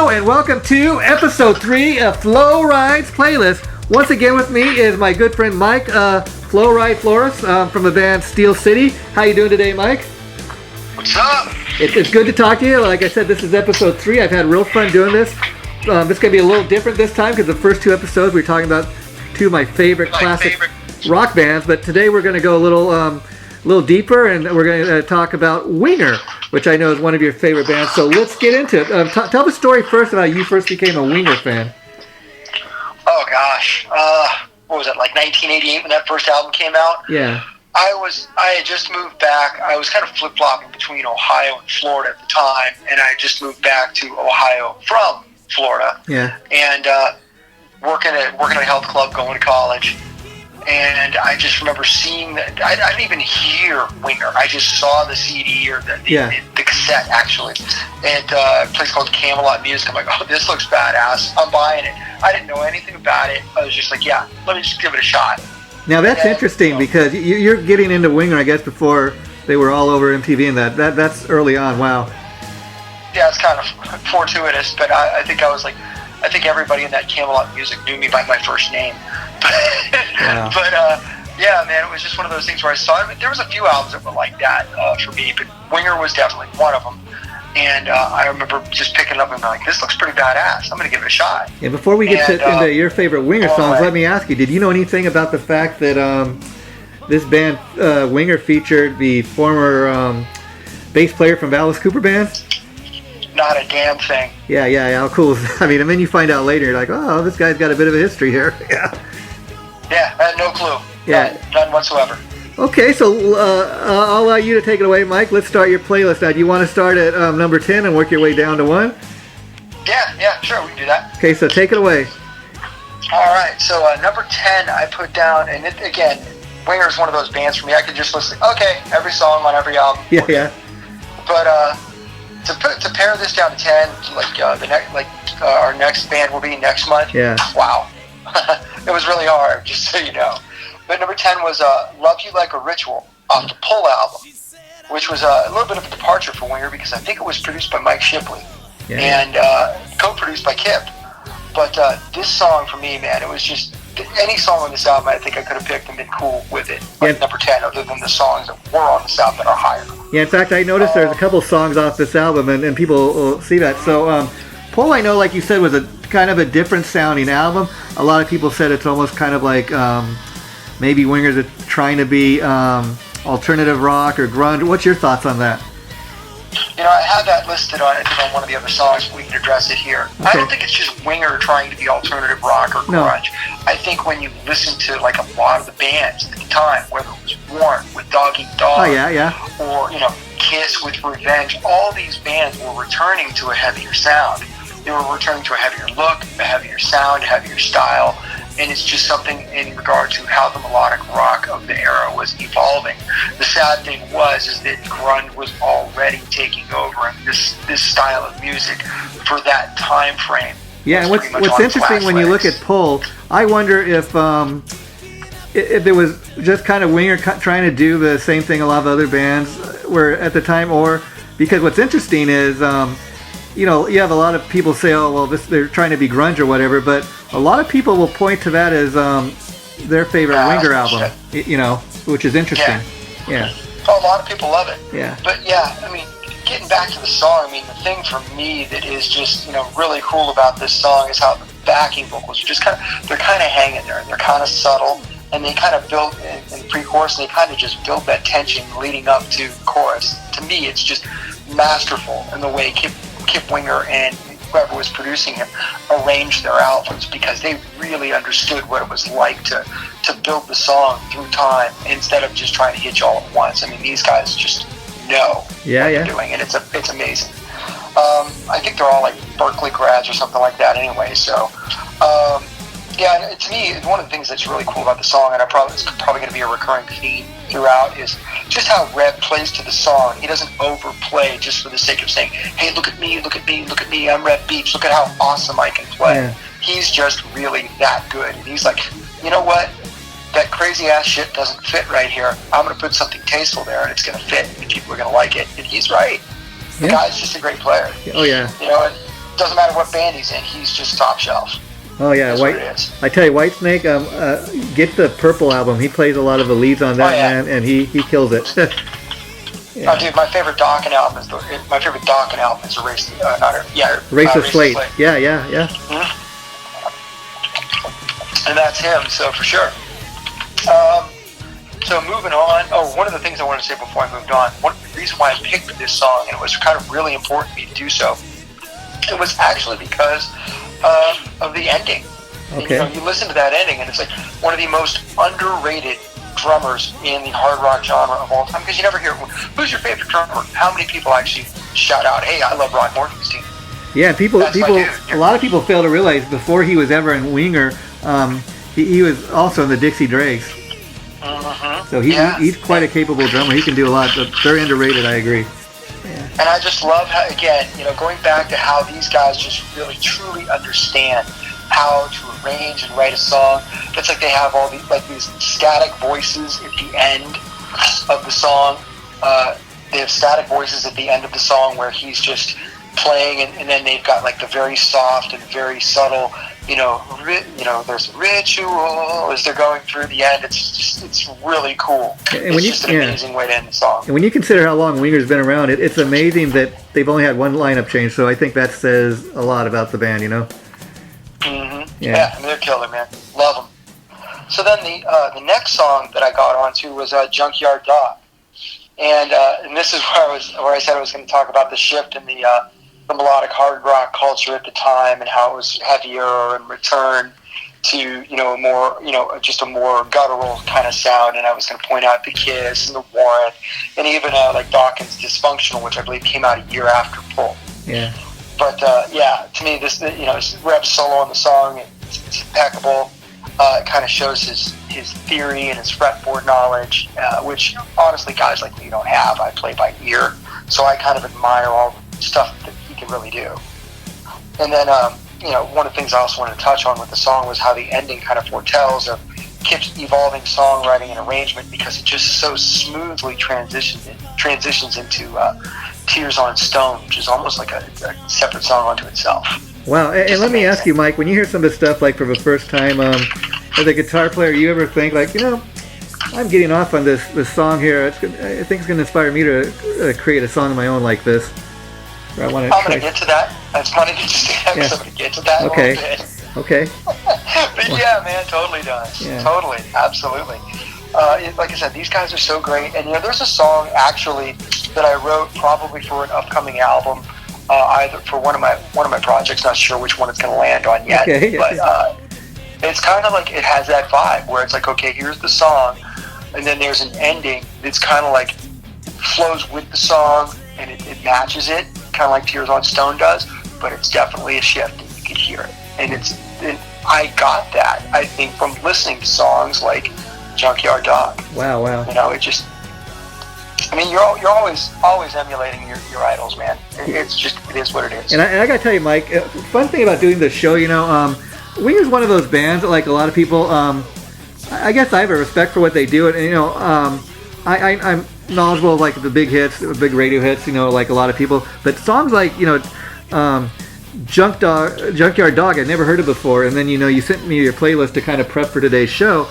Hello and welcome to episode 3 of Flowride's playlist. Once again with me is my good friend Mike, Flowride Florist from the band Steel City. How you doing today, Mike? What's up? It's good to talk to you. Like I said, this is episode 3. I've had real fun doing this. It's going to be a little different this time because the first 2 episodes we were talking about 2 of my favorite classic rock bands. But today we're going to go a little deeper, and we're going to talk about Winger, which I know is one of your favorite bands. So let's get into it. Tell the story first about how you first became a Winger fan. Oh gosh, what was it, like 1988 when that first album came out? Yeah. I had just moved back. I was kind of flip-flopping between Ohio and Florida at the time, and I just moved back to Ohio from Florida. Yeah. And working at a health club, going to college. And I just remember seeing that. I didn't even hear Winger. I just saw the CD or the cassette, actually, at a place called Camelot Music. I'm like, oh, this looks badass. I'm buying it. I didn't know anything about it. I was just like, yeah, let me just give it a shot. Now that's interesting because you're getting into Winger, I guess, before they were all over MTV, and that's early on. Wow. Yeah, it's kind of fortuitous, but I think everybody in that Camelot Music knew me by my first name. Wow. But yeah, man, it was just one of those things where I saw it. There was a few albums that were like that for me, but Winger was definitely one of them. And I remember just picking it up and being like, this looks pretty badass. I'm going to give it a shot. Yeah, before we get into your favorite Winger songs, let me ask you, did you know anything about the fact that this band, Winger, featured the former bass player from Alice Cooper Band? Not a damn thing. Yeah. How cool is that? I mean, and then you find out later, you're like, oh, this guy's got a bit of a history here. Yeah, I had no clue. Yeah. None whatsoever. Okay, so I'll allow you to take it away, Mike. Let's start your playlist now. Do you want to start at number 10 and work your way down to 1? Yeah, sure, we can do that. Okay, so take it away. All right, so number 10 I put down, and again, Winger is one of those bands for me. I could just listen, every song on every album. Yeah. But to pare this down to 10, our next band will be next month. Yeah. Wow, it was really hard, just so you know. But number 10 was Love You Like a Ritual off the Pull album, which was a little bit of a departure for Winger because I think it was produced by Mike Shipley and co-produced by Kip. But this song for me, man, it was just any song on this album I think I could have picked and been cool with it. Like number 10, other than the songs that were on this album that are higher. Yeah, in fact, I noticed there's a couple songs off this album, and people will see that. So Pull, I know, like you said, was a kind of a different sounding album. A lot of people said it's almost kind of like maybe Wingers are trying to be alternative rock or grunge. What's your thoughts on that? You know, I have that listed on one of the other songs. We can address it here. Okay. I don't think it's just Winger trying to be alternative rock or grunge. No. I think when you listen to like a lot of the bands at the time, whether it was Warren with Dog Eat Dog, or Kiss with Revenge, all these bands were returning to a heavier sound. They were returning to a heavier look, a heavier sound, a heavier style. And it's just something in regard to how the melodic rock of the era was evolving. The sad thing is that grunge was already taking over, and this style of music for that time frame. Yeah, and what's interesting when you look at Pull, I wonder if it was just kind of Winger trying to do the same thing a lot of other bands were at the time, or because what's interesting is you have a lot of people say, oh, well, they're trying to be grunge or whatever, but a lot of people will point to that as their favorite Winger album, which is interesting. Yeah. Oh, a lot of people love it. Yeah. But yeah, I mean, getting back to the song, I mean, the thing for me that is just, really cool about this song is how the backing vocals are just they're kind of hanging there, and they're kind of subtle, and they kind of build in pre-chorus, and they kind of just build that tension leading up to chorus. To me, it's just masterful in the way Kip Winger and whoever was producing him arranged their albums, because they really understood what it was like to build the song through time instead of just trying to hit you all at once. I mean, these guys just know what they're doing, and it's amazing. I think they're all like Berkeley grads or something like that anyway, so to me, one of the things that's really cool about the song, and it's probably going to be a recurring theme throughout, is just how Reb plays to the song. He doesn't overplay just for the sake of saying, hey, look at me, I'm Reb Beach, look at how awesome I can play. Yeah. He's just really that good. And he's like, you know what? That crazy ass shit doesn't fit right here. I'm going to put something tasteful there, and it's going to fit, and people are going to like it. And he's right. The guy's just a great player. Oh, yeah. doesn't matter what band he's in, he's just top shelf. Oh yeah, I tell you, Whitesnake. Get the Purple album. He plays a lot of the leads on that, man, and he kills it. Yeah. Oh, dude, my favorite Dokken album is Race of Slate. Yeah. Mm-hmm. And that's him, so for sure. So moving on. Oh, one of the things I wanted to say before I moved on. The reason why I picked this song, and it was kind of really important to me to do so, it was actually because of the ending. Okay. You listen to that ending, and it's like one of the most underrated drummers in the hard rock genre of all time, because you never hear, who's your favorite drummer? How many people actually shout out, hey, I love Ron Morgenstein? Yeah, a lot of people fail to realize before he was ever in Winger, he was also in the Dixie Dregs. Mm-hmm. So he's quite a capable drummer. He can do a lot, but very underrated, I agree. Yeah. And I just love how, again, going back to how these guys just really truly understand how to arrange and write a song. It's like they have all these static voices at the end of the song. They have static voices at the end of the song where he's just playing, and then they've got like the very soft and very subtle, there's ritual as they're going through the end. It's really cool. And it's just an amazing way to end the song. And when you consider how long Winger's been around, it's amazing that they've only had one lineup change. So I think that says a lot about the band, Mm-hmm. Yeah, I mean, they're killer, man. Love them. So then the next song that I got onto was Junkyard Dog, and this is where I said I was going to talk about the shift in the melodic hard rock culture at the time and how it was heavier and return to just a more guttural kind of sound. And I was going to point out the Kiss and the Warrant, and even like Dokken's Dysfunctional, which I believe came out a year after Pull. Yeah. But to me, this Reb's solo on the song, it's impeccable. It kind of shows his theory and his fretboard knowledge, which honestly guys like me don't have. I play by ear, so I kind of admire all the stuff that he can really do. And then one of the things I also wanted to touch on with the song was how the ending kind of foretells of Kip's evolving songwriting and arrangement, because it just so smoothly transitions into Tears on Stone, which is almost like a separate song unto itself. Wow, and let me ask you, Mike, when you hear some of the stuff like for the first time, as a guitar player, you ever think like, I'm getting off on this song here. I think it's going to inspire me to create a song of my own like this. I'm going to get to that. It's funny to just I'm going to get to that a little bit. Okay. But yeah, man, totally does. Yeah. Totally, absolutely. Like I said, these guys are so great. And there's a song actually that I wrote probably for an upcoming album, either for one of my projects. Not sure which one it's going to land on yet. Okay. But it's kind of like it has that vibe where it's like, okay, here's the song, and then there's an ending that's kind of like flows with the song and it matches it, kind of like Tears on Stone does. But it's definitely a shift, and you can hear it. And I got that, I think, from listening to songs like Junkyard Dog. Wow. It just, you're always emulating your idols, man. It is what it is. And I gotta tell you, Mike, fun thing about doing this show, Winger's one of those bands that, like a lot of people, I guess I have a respect for what they do, and I'm knowledgeable of like the big hits, the big radio hits, like a lot of people, but songs like Junkyard Dog I'd never heard of before, and then you sent me your playlist to kind of prep for today's show,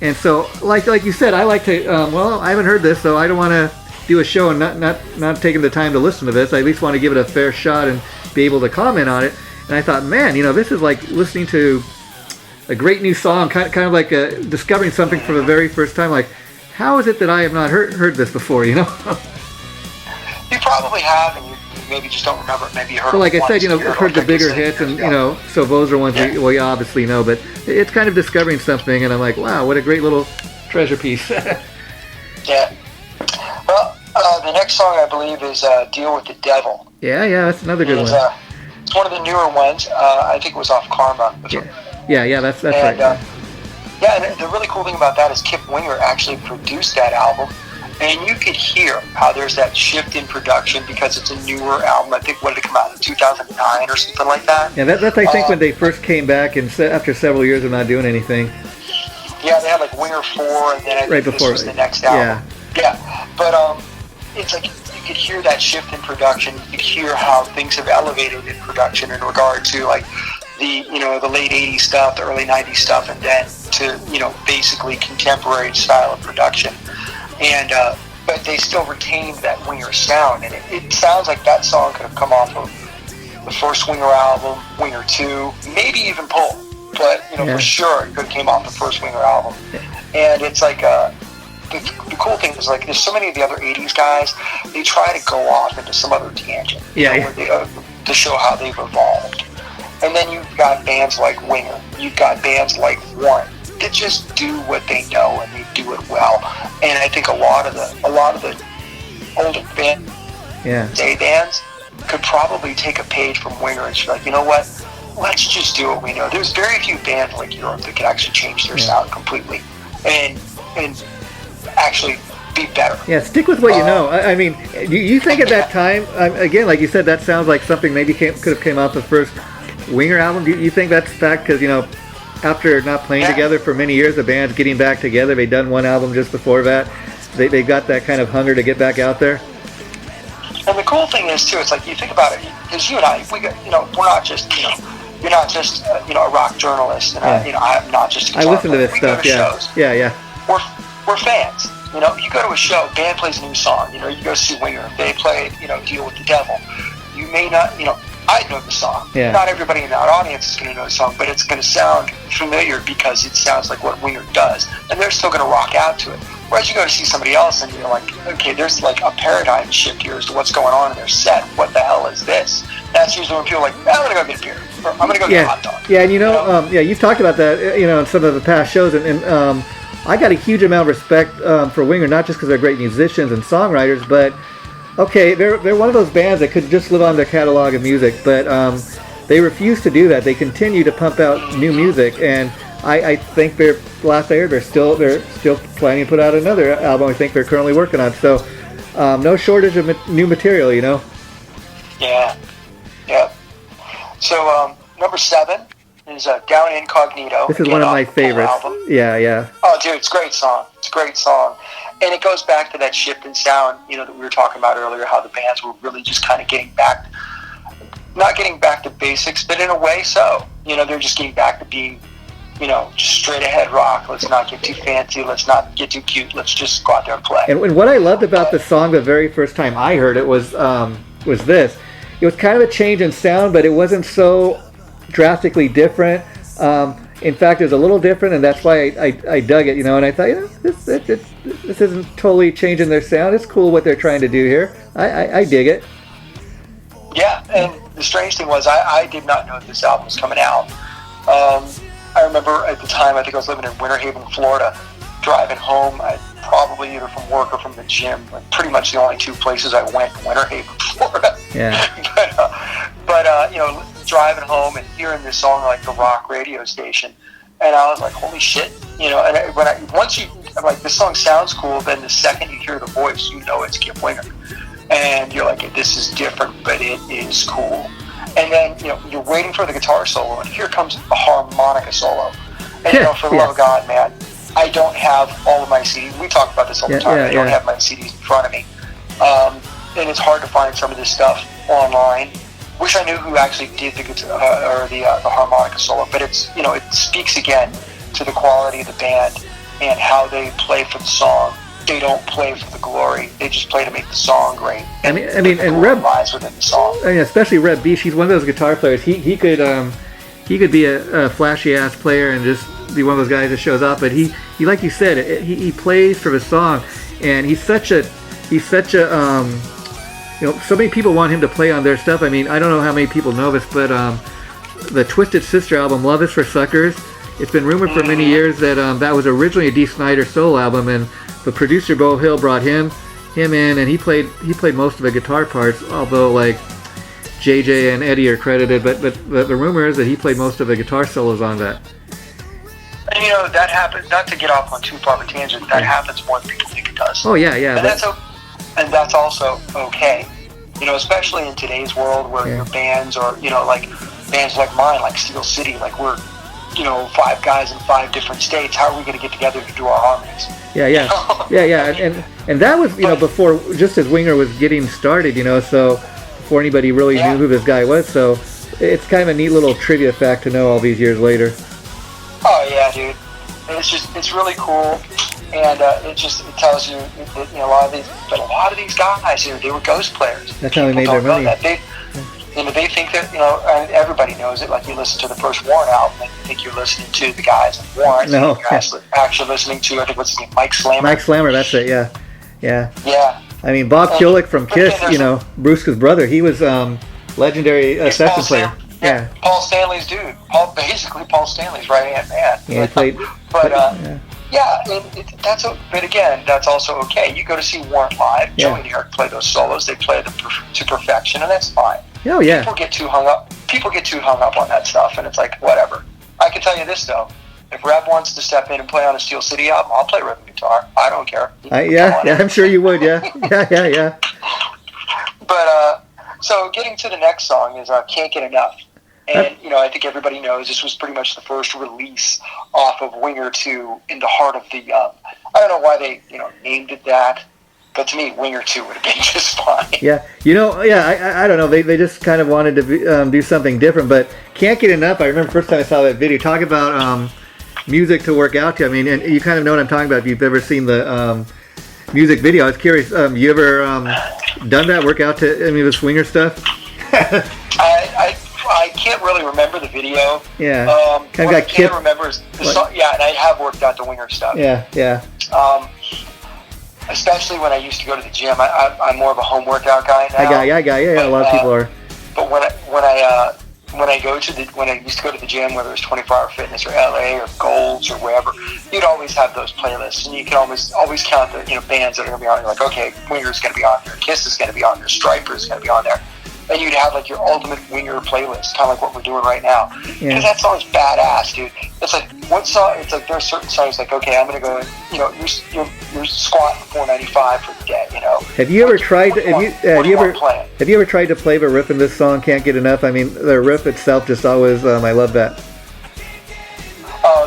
and so like you said, I like to I haven't heard this, so I don't want to do a show and not taking the time to listen to this. I at least want to give it a fair shot and be able to comment on it. And I thought, man, this is like listening to a great new song, kind of like discovering something for the very first time. Like, how is it that I have not heard this before? You probably have, and you maybe just don't remember it. Maybe you heard. So, like I said, I've heard the bigger hits, and so those are ones we obviously know. But it's kind of discovering something, and I'm like, wow, what a great little treasure piece. Yeah. Well, the next song I believe is "Deal with the Devil." Yeah, that's another good one. It's one of the newer ones. I think it was off Karma. Yeah, that's right. And the really cool thing about that is Kip Winger actually produced that album, and you could hear how there's that shift in production because it's a newer album. I think, what did it come out in 2009 or something like that? Yeah, that's I think when they first came back, and after several years of not doing anything. Yeah, they had like Winger 4, and then I think this was the next album. Yeah, but it's like you could hear that shift in production. You could hear how things have elevated in production in regard to like the late 80s stuff, the early 90s stuff, and then to basically contemporary style of production. And but they still retained that Winger sound, and it sounds like that song could have come off of the first Winger album, Winger 2, maybe even Pull. But for sure it could have came off the first Winger album. And it's like the cool thing is, like, there's so many of the other 80s guys, they try to go off into some other tangent to show how they've evolved. And then you've got bands like Winger, you've got bands like One that just do what they know, and they do it well. And I think a lot of the older bands, day bands, could probably take a page from Winger and be like, you know what, let's just do what we know. There's very few bands like Europe that can actually change their sound completely and actually be better. Yeah, stick with what you know. I mean, you think at that time, again, like you said, that sounds like something maybe could have came out the first Winger album. Do you think that's fact? Because after not playing together for many years, the band's getting back together. They'd done one album just before that. They got that kind of hunger to get back out there. And the cool thing is too, it's like, you think about it, because you and I, we're not just you're not just a rock journalist, and I'm not just a guitar I listen to this player. stuff. We go to shows. We're fans. You go to a show, band plays a new song. You go see Winger. They play, Deal with the Devil. You may not, I know the song. Yeah. Not everybody in that audience is going to know the song, but it's going to sound familiar because it sounds like what Winger does, and they're still going to rock out to it. Whereas you go to see somebody else, and you're like, okay, there's like a paradigm shift here as to what's going on in their set. What the hell is this? That's usually when people are like, I'm going to go get a beer, or I'm going to go get a hot dog. Yeah, and you've talked about that, in some of the past shows, and I got a huge amount of respect for Winger, not just because they're great musicians and songwriters, but okay, they're one of those bands that could just live on their catalog of music, but they refuse to do that. They continue to pump out new music, and I think they're still planning to put out another album. I think they're currently working on. So no shortage of new material, Yeah. So number 7 is Down Incognito. This is one of my favorites. Yeah. Oh, dude, it's a great song. It's a great song. And it goes back to that shift in sound, that we were talking about earlier, how the bands were really just kind of not getting back to basics, but in a way so. They're just getting back to being, just straight ahead rock. Let's not get too fancy. Let's not get too cute. Let's just go out there and play. And what I loved about the song the very first time I heard it was this. It was kind of a change in sound, but it wasn't so drastically different. In fact, it was a little different, and that's why I dug it, and I thought, this isn't totally changing their sound. It's cool what they're trying to do here. I dig it. Yeah, and the strange thing was I did not know this album was coming out. I remember at the time, I think I was living in Winter Haven, Florida, driving home, probably either from work or from the gym. Like, pretty much the only two places I went, Winter Haven, Florida. Yeah. but driving home and hearing this song on, like, the rock radio station, and I was like, holy shit, I'm like, this song sounds cool, then the second you hear the voice, it's Kip Winger. And you're like, this is different, but it is cool. And then, you're waiting for the guitar solo, and here comes a harmonica solo. And, for the love of God, man, I don't have all of my CDs. We talk about this all the time. I don't have my CDs in front of me. And it's hard to find some of this stuff online. Wish I knew who actually did the guitar, or the harmonica solo, but it's, it speaks again to the quality of the band and how they play for the song. They don't play for the glory. They just play to make the song great. And Reb lies within the song. Especially Reb B. She's one of those guitar players. He could be a flashy ass player and just be one of those guys that shows up. But he like you said, he plays for the song, and he's such a so many people want him to play on their stuff. I mean, I don't know how many people know this, but the Twisted Sister album, Love Is for Suckers, it's been rumored for many years that that was originally a Dee Snider solo album, and the producer Beau Hill brought him in, and he played most of the guitar parts, although like JJ and Eddie are credited, but the rumor is that he played most of the guitar solos on that. And that happens, not to get off on too far of a tangent, that happens more than people think it does. Oh yeah. And that's also okay. Especially in today's world where your bands are, like bands like mine, like Steel City, like we're 5 guys in 5 different states. How are we going to get together to do our harmonies? And that was before, just as Winger was getting started, so before anybody really knew who this guy was. So it's kind of a neat little trivia fact to know all these years later. Oh yeah, dude. It's really cool, and it tells you that, a lot of these guys here, they were ghost players. That's how they made their money. They think that, and everybody knows it. Like, you listen to the first Warren album, and you think you're listening to the guys in Warren. No, you're actually listening to, I think, what's his name, Mike Slammer. Mike Slammer, that's it. Yeah. Yeah. I mean, Bob Kulick from Kiss, Bruce's brother, he was legendary session player. Yeah. Paul Stanley's dude. Basically Paul Stanley's right-hand man. Yeah, he played. But but again, that's also okay. You go to see Warren live. Joey and Eric play those solos. They play them to perfection, and that's fine. Oh yeah. People get too hung up on that stuff, and it's like, whatever. I can tell you this though: if Reb wants to step in and play on a Steel City album, I'll play rhythm guitar. I don't care. I'm sure you would. Yeah. But so getting to the next song is "Can't Get Enough." And, I think everybody knows this was pretty much the first release off of Winger 2, In the Heart of the Young. I don't know why they, named it that, but to me, Winger 2 would have been just fine. Yeah, I don't know. They just kind of wanted to do something different, but Can't Get Enough. I remember the first time I saw that video. Talk about music to work out to. I mean, and you kind of know what I'm talking about if you've ever seen the music video. I was curious, you ever done that, work out to any of the Winger stuff? I can't really remember the video. Yeah. What I can't remember is the song. Yeah, and I have worked out the Winger stuff. Yeah. Especially when I used to go to the gym. I'm more of a home workout guy now. I got. A lot of people are. But when I used to go to the gym, whether it was 24 Hour Fitness or LA or Golds or wherever, you'd always have those playlists, and you can always count the bands that are going to be on. You're like, okay, Winger's going to be on there, Kiss is going to be on there, Striper's going to be on there. And you'd have like your ultimate Winger playlist, kind of like what we're doing right now. Because that song's badass, dude. It's like, what song? It's like there are certain songs like, okay, I'm gonna go and you're squatting 495 for the day. Have you ever tried? Have you ever tried to play the riff in this song? Can't Get Enough. I mean, the riff itself just always. I love that. Oh,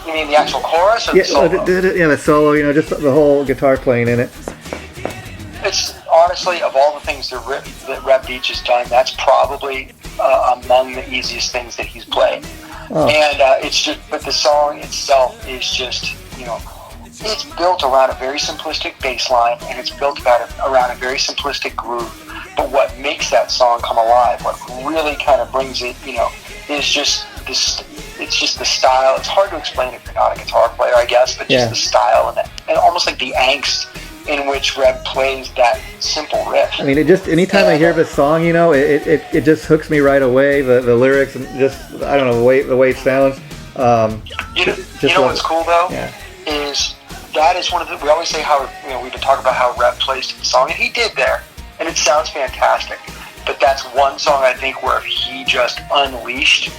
you mean the actual chorus or the solo? The solo. Just the whole guitar playing in it. It's honestly, of all the things that Reb Beach has done, that's probably among the easiest things that he's played. And but the song itself is just, it's built around a very simplistic bass line, and it's built around a very simplistic groove. But what makes that song come alive, what really kind of brings it, is just this. It's just the style. It's hard to explain if you're not a guitar player, I guess, but just the style and almost like the angst in which Reb plays that simple riff. I mean, anytime I hear this song, it just hooks me right away. The lyrics and just, I don't know, the way it sounds. What's cool though? Yeah. Is that is one of the, we always say how, we've been talking about how Reb plays to the song, and he did there, and it sounds fantastic. But that's one song I think where if he just unleashed,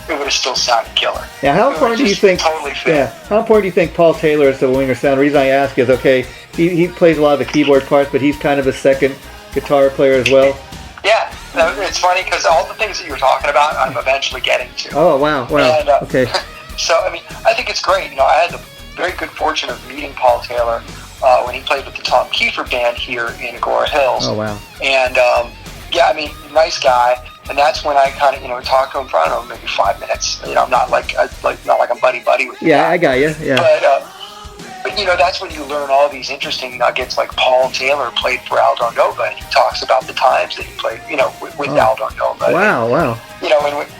it would have still sounded killer. Yeah, how important do you think? Totally fit. Yeah, how important do you think Paul Taylor is to the Winger sound? The reason I ask is, okay, he plays a lot of the keyboard parts, but he's kind of a second guitar player as well. Yeah, it's funny because all the things that you're talking about, I'm eventually getting to. Oh wow! And, okay. So I mean, I think it's great. I had the very good fortune of meeting Paul Taylor when he played with the Tom Kiefer band here in Agora Hills. Oh wow! And nice guy. And that's when I kind of, talked to him for, I don't know, maybe 5 minutes. I'm not like I'm buddy with him. Yeah, I got you. Yeah. But that's when you learn all these interesting nuggets. Like Paul Taylor played for Aldo Nova, and he talks about the times that he played, with Aldo Nova. Wow.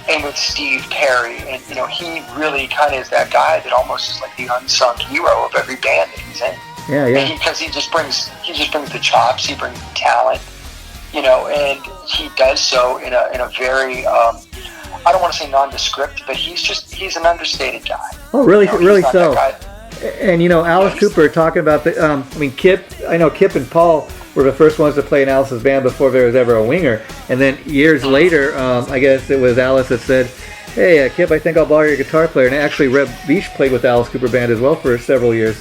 And with Steve Perry, and he really kind of is that guy that almost is like the unsung hero of every band that he's in. Yeah. Because he just brings the chops, he brings the talent. And he does so in a very, I don't want to say nondescript, but he's an understated guy. Oh, really so. And Alice Cooper talking about Kip. I know Kip and Paul were the first ones to play in Alice's band before there was ever a Winger. And then years later, I guess it was Alice that said, "Hey, Kip, I think I'll borrow your guitar player." And actually, Reb Beach played with the Alice Cooper band as well for several years.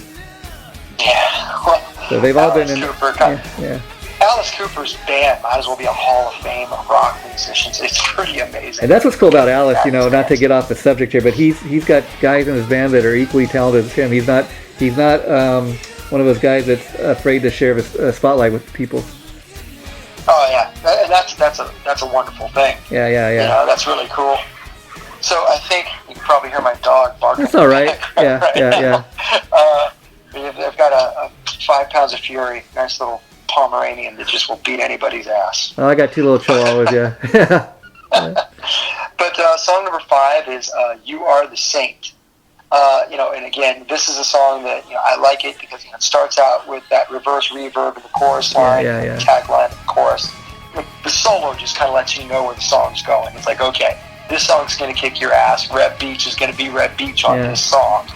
Yeah. So they've all been in. Cooper, Yeah. Alice Cooper's band might as well be a Hall of Fame of rock musicians. It's pretty amazing. And that's what's cool about Alice, you know, not to get off the subject here, but he's got guys in his band that are equally talented as him. He's not one of those guys that's afraid to share his spotlight with people. Oh yeah, and that's a wonderful thing. Yeah. You know, that's really cool. So I think you can probably hear my dog barking. That's all right. Yeah. They've got a 5 pounds of fury, nice little Pomeranian that just will beat anybody's ass. Oh, I got 2 little chihuahuas. Yeah. But song number 5 is "You Are the Saint." You know, and again, this is a song that, you know, I like it because, you know, it starts out with that reverse reverb in the chorus line, the tagline of the chorus. The solo just kind of lets you know where the song's going. It's like, okay, this song's going to kick your ass. Reb Beach is going to be Reb Beach on this song.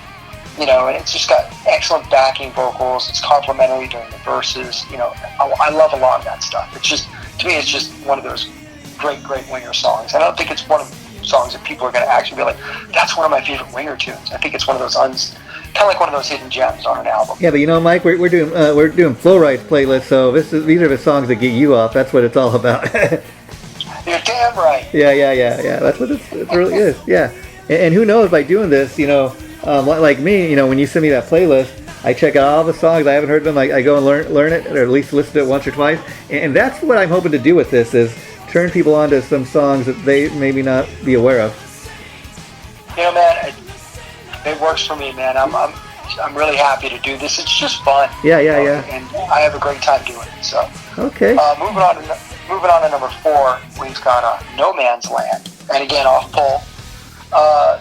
You know, and it's just got excellent backing vocals. It's complimentary during the verses. You know, I love a lot of that stuff. It's just, to me, it's just one of those great Winger songs. And I don't think it's one of the songs that people are going to actually be like, that's one of my favorite Winger tunes. I think it's one of those kind of like one of those hidden gems on an album. Yeah, but you know, Mike, we're doing Flowride's playlist, so these are the songs that get you off. That's what it's all about. You're damn right. Yeah. That's what it really is. Yeah, and who knows, by doing this, you know, like me, you know, when you send me that playlist, I check out all the songs. I haven't heard them. I go and learn it, or at least listen to it once or twice. And that's what I'm hoping to do with this, is turn people onto some songs that they maybe not be aware of. You know, man, it works for me, man. I'm really happy to do this. It's just fun. Yeah. And I have a great time doing it. So okay. Moving on to number 4, we've got No Man's Land, and again off Pull.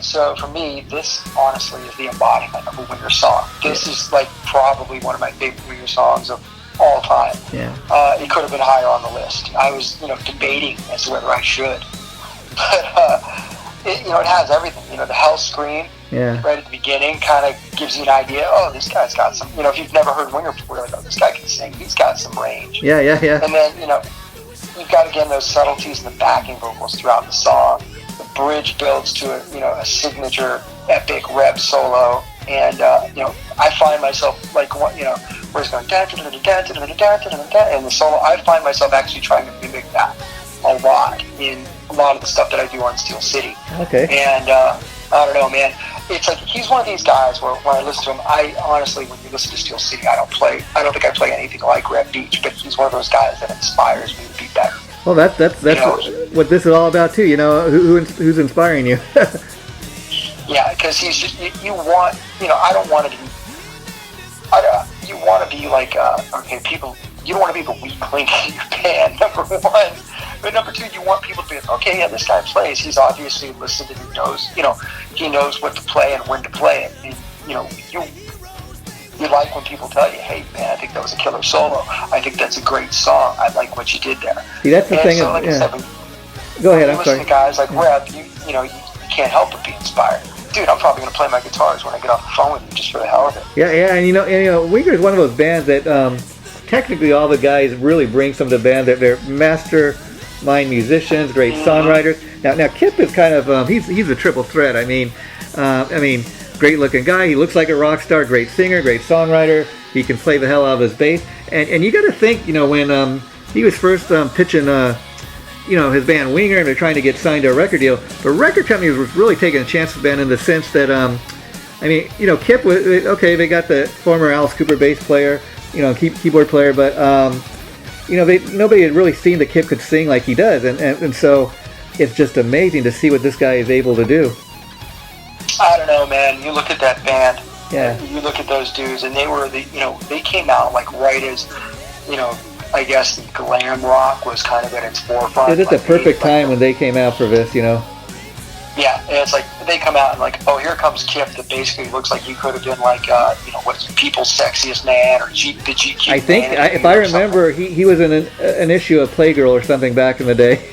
So for me, this honestly is the embodiment of a Winger song. This is like probably one of my favorite Winger songs of all time. Yeah. It could have been higher on the list. I was, you know, debating as to whether I should, but it has everything. You know, the hell scream right at the beginning kind of gives you an idea. Oh, this guy's got some. You know, if you've never heard Winger before, you're like, oh, this guy can sing. He's got some range. Yeah. And then, you know, you've got again those subtleties in the backing vocals throughout the song. The bridge builds to a signature epic Reb solo, and you know, I find myself like, you know, where it's going da da da da da da da da, and the solo. I find myself actually trying to mimic that a lot in a lot of the stuff that I do on Steel City. Okay. And I don't know, man. It's like he's one of these guys where when I listen to him, I honestly, when you listen to Steel City, I don't think I play anything like Reb Beach, but he's one of those guys that inspires me to be better. Well, that's what this is all about too. You know, who's inspiring you? Yeah, because he's just you want, you know, I don't want to be. You want to be like okay, people. You don't want to be the weak link in your band. Number 1, but number 2, you want people to be like, okay, yeah, this guy plays. He's obviously listened and he knows, you know, he knows what to play and when to play it. And you know, you like when people tell you, hey, man, I think that was a killer solo. I think that's a great song. I like what you did there. See, that's the thing. So, like I said, go ahead, I'm listen sorry. to guys like Reb, you know, you can't help but be inspired. Dude, I'm probably going to play my guitars when I get off the phone with you just for the hell of it. Yeah, and you know, Winger is one of those bands that technically all the guys really bring some to the band. That they're mastermind musicians, great songwriters. Now Kip is kind of he's a triple threat. I mean, great looking guy. He looks like a rock star. Great singer, great songwriter. He can play the hell out of his bass. And you got to think, you know, when he was first pitching, you know, his band Winger, and they're trying to get signed to a record deal, the record company was really taking a chance with the band in the sense that, I mean, you know, Kip was okay. They got the former Alice Cooper bass player, you know, keyboard player, but you know, nobody had really seen that Kip could sing like he does, and so it's just amazing to see what this guy is able to do. I don't know, man. You look at that band. Yeah. You look at those dudes, and they were they came out like right as, you know, I guess the glam rock was kind of at its forefront. It was the perfect time when they came out for this, you know. Yeah, and it's like they come out and like, oh, here comes Kip that basically looks like he could have been like, you know, what's People's Sexiest Man or the GQ. I think, if I remember, he was in an issue of Playgirl or something back in the day.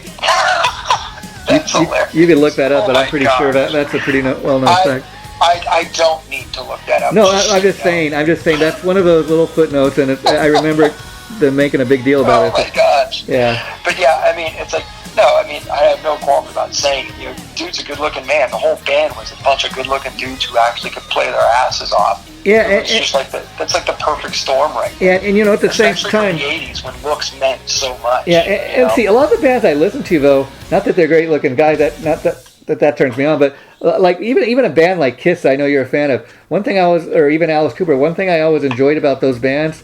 That's hilarious. You can look that up, but I'm pretty sure that's a pretty well-known fact. I don't need to look that up. No, I'm just saying that's one of those little footnotes, and I remember them making a big deal about it. Oh my gosh. Yeah. But yeah, I mean, it's like, no, I mean, I have no qualms about saying, you know, dude's a good-looking man. The whole band was a bunch of good-looking dudes who actually could play their asses off. Yeah, it's just like that's like the perfect storm right now. And you know, at the same Especially time, in the '80s when looks meant so much. yeah, and see, a lot of the bands I listen to, though, not that they're great looking guys, that turns me on, but like even a band like Kiss, I know you're a fan of. One thing or even Alice Cooper, one thing I always enjoyed about those bands,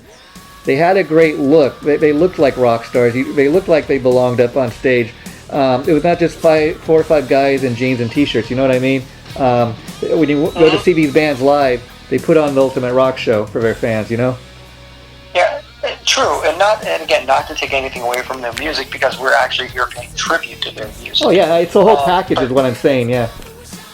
they had a great look. They looked like rock stars. They looked like they belonged up on stage. It was not just 4 or 5 guys in jeans and t-shirts. You know what I mean? When you go to see these bands live, they put on the ultimate rock show for their fans. You know? Yeah, true. And again, not to take anything away from their music, because we're actually here paying tribute to their music. Oh yeah, it's a whole package, is what I'm saying. Yeah.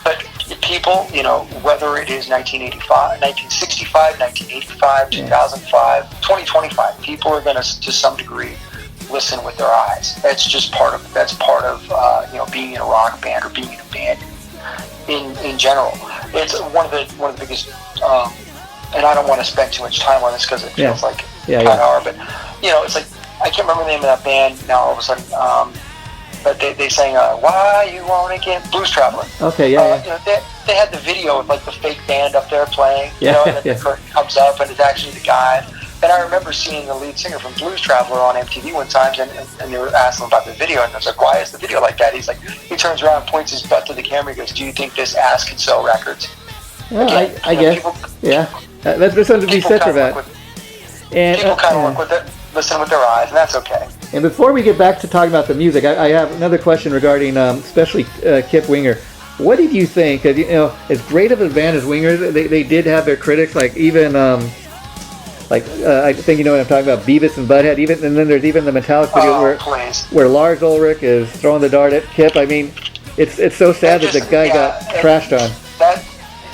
But people, you know, whether it is 1985, 1965, 1985, 2005, 2025, people are going to some degree, listen with their eyes. That's just part of you know, being in a rock band or being in a band in general. It's one of the biggest. And I don't want to spend too much time on this because it feels like kind of hard. But you know, it's like I can't remember the name of that band now. All of a sudden. But they sang "Why You Wanna Get Blues Traveler." Okay, You know, they had the video of like the fake band up there playing. You know, and then the curtain comes up and it's actually the guy. And I remember seeing the lead singer from Blues Traveler on MTV one time, and they were asking him about the video, and I was like, "Why is the video like that?" He's like, he turns around, points his butt to the camera, and goes, "Do you think this ass can sell records?" Well, I guess. There's something to be said for that. People kind of look with it, listen with their eyes, and that's okay. And before we get back to talking about the music, I have another question regarding, especially Kip Winger. What did you think? You know, as great of a band as Winger, they did have their critics, like even, I think you know what I'm talking about, Beavis and Butthead. And then there's even the Metallica video where Lars Ulrich is throwing the dart at Kip. I mean, it's so sad that the guy got trashed on.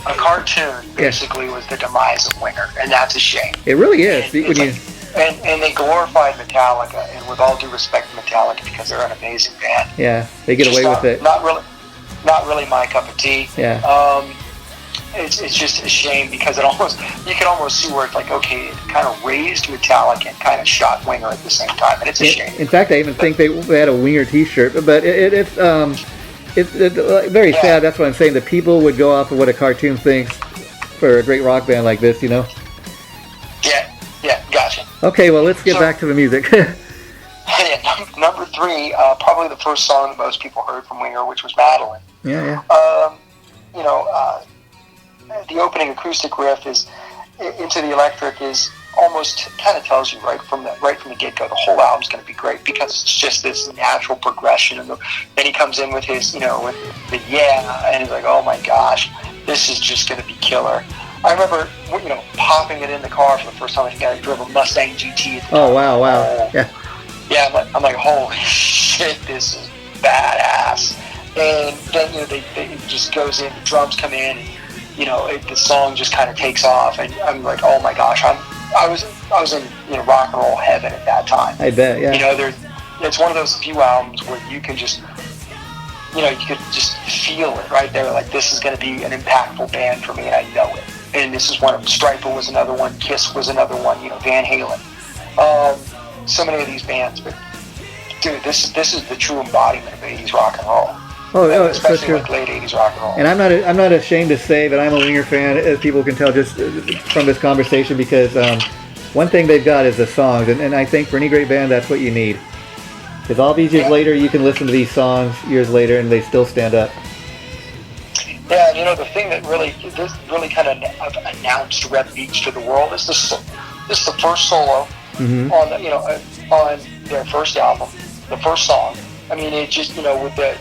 A cartoon basically was the demise of Winger, and that's a shame. It really is. And they glorified Metallica, and with all due respect to Metallica, because they're an amazing band. Yeah, they get away with it. Not really my cup of tea. Yeah. It's just a shame, because you can almost see where it's like, okay, it kind of raised Metallica and kind of shot Winger at the same time, and it's a shame. In fact, I even think they had a Winger T-shirt, but it's very sad. That's what I'm saying. That people would go off of what a cartoon thinks for a great rock band like this, you know? Yeah, gotcha. Okay, well, let's get back to the music. Number 3, probably the first song that most people heard from Winger, which was Madeline. Yeah. You know, the opening acoustic riff is Into the Electric is almost kind of tells you right from the get-go the whole album's going to be great, because it's just this natural progression. And then he comes in with his, you know, with the and he's like, oh my gosh, this is just going to be killer. I remember, you know, popping it in the car for the first time. I think I drove a Mustang GT. Oh wow. Yeah, I'm like, holy shit, this is badass. And then, you know, it just goes in, the drums come in, and, you know, the song just kind of takes off, and I'm like, oh my gosh, I was in, you know, rock and roll heaven at that time. I bet, yeah. You know, it's one of those few albums where you can just, you know, you could just feel it right there. Like, this is going to be an impactful band for me, and I know it. And this is one of them. Stryper was another one. Kiss was another one. You know, Van Halen. So many of these bands, but dude, this is the true embodiment of 80s rock and roll. Especially like late 80s rock and roll. And I'm not ashamed to say that I'm a Winger fan, as people can tell just from this conversation, because one thing they've got is the songs, and I think for any great band, that's what you need. Because all these years later, you can listen to these songs years later, and they still stand up. Yeah, and you know, the thing that really kind of announced Red Beach to the world is this is the first solo on on their first album, the first song. I mean, it just, you know, with the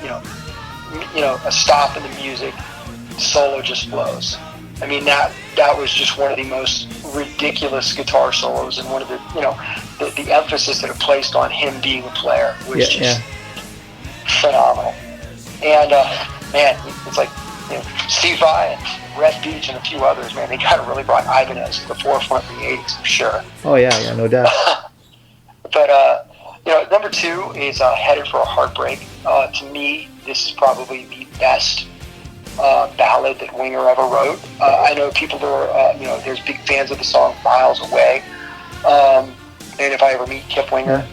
a stop in the music, the solo just flows. I mean, that was just one of the most ridiculous guitar solos, and one of the emphasis that it placed on him being a player was just phenomenal. And man, it's like, you know, Steve Vai and Red Beach and a few others, man, they kind of really brought Ibanez to the forefront in the 80s, for sure. Oh yeah, no doubt. But you know, number 2 is Headed for a Heartbreak. To me, this is probably the best ballad that Winger ever wrote. I know people that are, you know, there's big fans of the song Miles Away. And if I ever meet Kip Winger,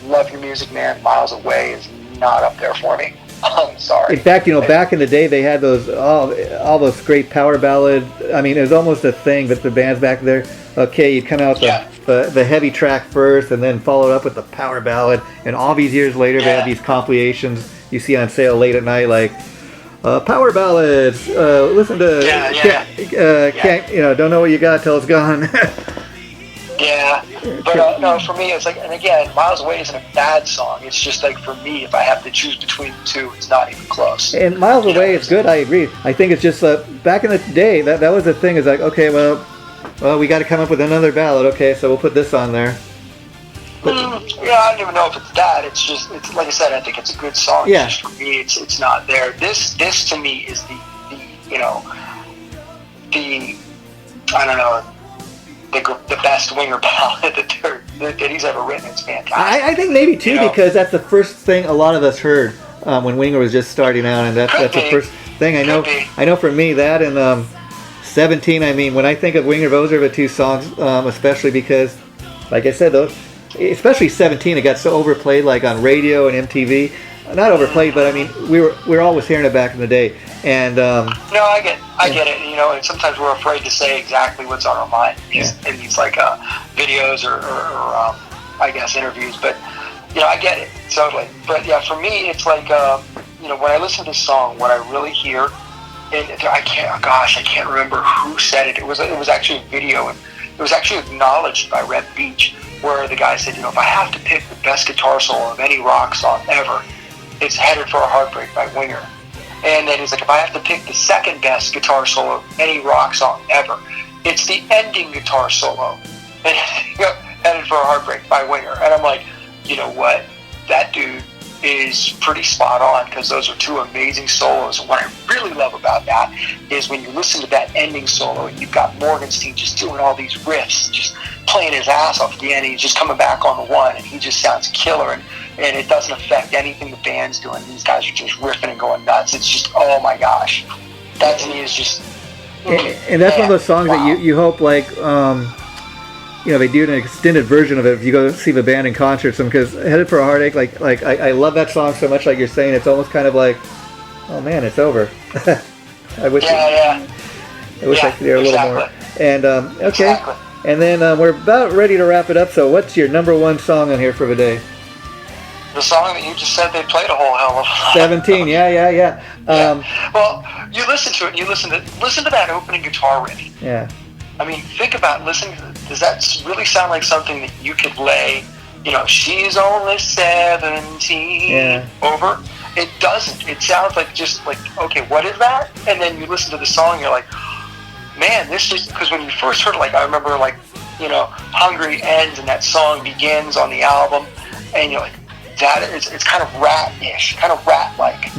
love your music, man. Miles Away is not up there for me. I'm sorry. In fact, you know, back in the day, they had those all those great power ballad I mean, it was almost a thing that the band's back there. Okay, you'd come out the heavy track first, and then follow it up with the power ballad. And all these years later, they have these compilations you see on sale late at night, like power ballads. Listen to can't don't know what you got till it's gone. Yeah, but no, for me, it's like, and again, Miles Away isn't a bad song. It's just like, for me, if I have to choose between the two, it's not even close. And Miles Away is good, I agree. I think it's just, back in the day, that was the thing, is like, okay, well, we got to come up with another ballad, okay, so we'll put this on there. Yeah, I don't even know if it's that. It's just, it's like I said, I think it's a good song. Yeah. It's just, for me, it's not there. This to me is the I don't know, the best Winger ballad that he's ever written. It's fantastic. I think maybe too, because that's the first thing a lot of us heard when Winger was just starting out, and that's the first thing I know. I know for me that and 17. I mean, when I think of Winger, those are the two songs, especially because, like I said, those, especially 17, it got so overplayed, like on radio and MTV. Not overplayed, but I mean, we were always hearing it back in the day. And no, I get it. And sometimes we're afraid to say exactly what's on our mind in these like videos or I guess interviews. But I get it totally. But yeah, for me, it's like when I listen to this song, what I really hear, and I can't remember who said it. It was actually a video, and it was actually acknowledged by Red Beach, where the guy said, if I have to pick the best guitar solo of any rock song ever, it's Headed for a Heartbreak by Winger. And then he's like, if I have to pick the second best guitar solo of any rock song ever, it's the ending guitar solo, Headed for a Heartbreak by Winger. And I'm like, you know what? That dude is pretty spot on, because those are two amazing solos. And what I really love about that is when you listen to that ending solo, and you've got Morgenstein just doing all these riffs, just playing his ass off at the end, and he's just coming back on the one, and he just sounds killer, and it doesn't affect anything the band's doing. These guys are just riffing and going nuts. It's just, oh my gosh. That to me is just... And that's one of those songs that you hope, like, they do an extended version of it if you go see the band in concert. Because Headed for a Heartache, like I love that song so much, like you're saying, it's almost kind of like, oh man, it's over. I wish I could hear a little more. And, okay. Exactly. And then we're about ready to wrap it up, so what's your number one song on here for the day? The song that you just said they played a whole hell of a lot. 17, yeah. Well, you listen to it, and you listen to that opening guitar riff. Yeah. I mean, think about listening. Does that really sound like something that you could lay, she's only 17 over? It doesn't. It sounds like just like, okay, what is that? And then you listen to the song, you're like, man, this is, because when you first heard it, like, I remember, like, Hungry ends and that song begins on the album, and you're like, it's kind of rat-ish, kind of rat-like,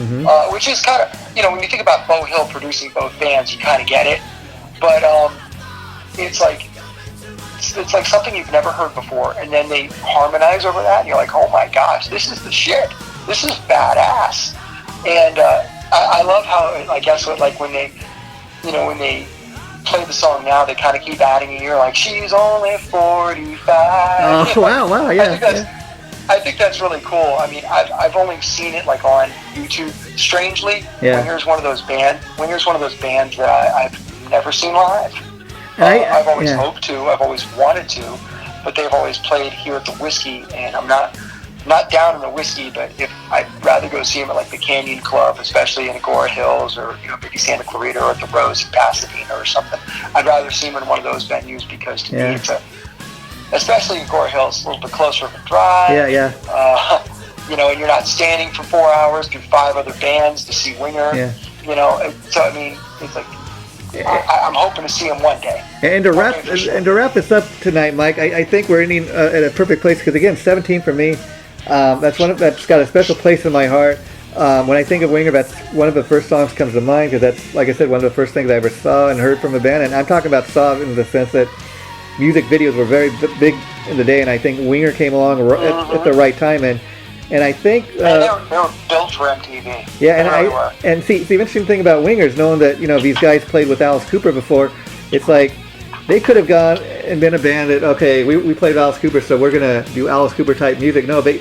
which is kind of, when you think about Beau Hill producing both bands, you kind of get it, but it's like something you've never heard before, and then they harmonize over that, and you're like, oh my gosh, this is the shit, this is badass. And I love how, I guess, like when they play the song now, they kind of keep adding a year, like, she's only 45. Oh, wow, yeah. I think that's really cool. I mean, I've only seen it like on YouTube. Strangely, Winger's one of those bands that I've never seen live. I've always hoped to. I've always wanted to, but they've always played here at the Whiskey, and I'm not down in the Whiskey, but if I'd rather go see them at like the Canyon Club, especially in Agora Hills, or maybe Santa Clarita, or at the Rose in Pasadena or something. I'd rather see them in one of those venues, because to me it's especially in Agora Hills, a little bit closer of a drive. And you're not standing for 4 hours through 5 other bands to see Winger. So I mean, it's like, I'm hoping to see him one day. And to wrap this up tonight, Mike, I think we're ending at a perfect place, because again, 17 for me, that's got a special place in my heart. When I think of Winger, that's one of the first songs comes to mind, because that's, like I said, one of the first things I ever saw and heard from a band. And I'm talking about saw in the sense that music videos were very big in the day, and I think Winger came along at the right time, and I think they were built for MTV. Yeah, and see, the interesting thing about Winger is knowing that these guys played with Alice Cooper before. It's like they could have gone and been a band that, okay, we played Alice Cooper, so we're gonna do Alice Cooper type music. No, they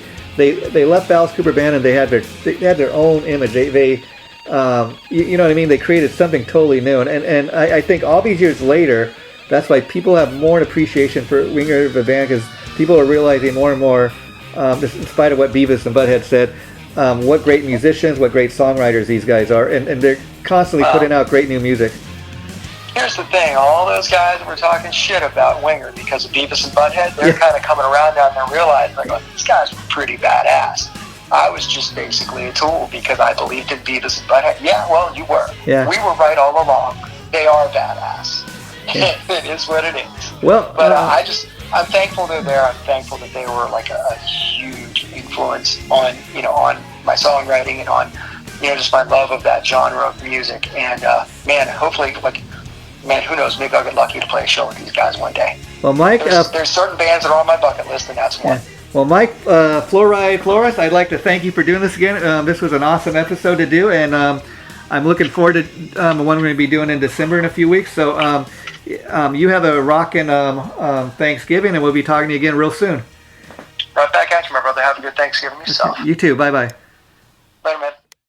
left Alice Cooper band, and they had their own image. They You know what I mean? They created something totally new, and I think all these years later, that's why people have more appreciation for Winger the band, because people are realizing more and more, in spite of what Beavis and Butthead said, what great musicians, what great songwriters these guys are, and they're constantly putting out great new music. Here's the thing, all those guys that were talking shit about Winger because of Beavis and Butthead, they're kind of coming around now and they're realizing, like, oh, these guys were pretty badass. I was just basically a tool because I believed in Beavis and Butthead. Yeah, well, you were. Yeah. We were right all along. They are badass. Yeah. It is what it is. Well, but I'm thankful they're there. I'm thankful that they were like a huge influence on, on my songwriting and on, just my love of that genre of music. And man, hopefully, who knows? Maybe I'll get lucky to play a show with these guys one day. Well, Mike, there's certain bands that are on my bucket list, and that's one. Yeah. Well, Mike, Flowride Florist, I'd like to thank you for doing this again. This was an awesome episode to do, and I'm looking forward to the one we're going to be doing in December in a few weeks. So you have a rockin' Thanksgiving, and we'll be talking to you again real soon. Right back at you, my brother. Have a good Thanksgiving yourself. You too. Bye-bye. Later, man.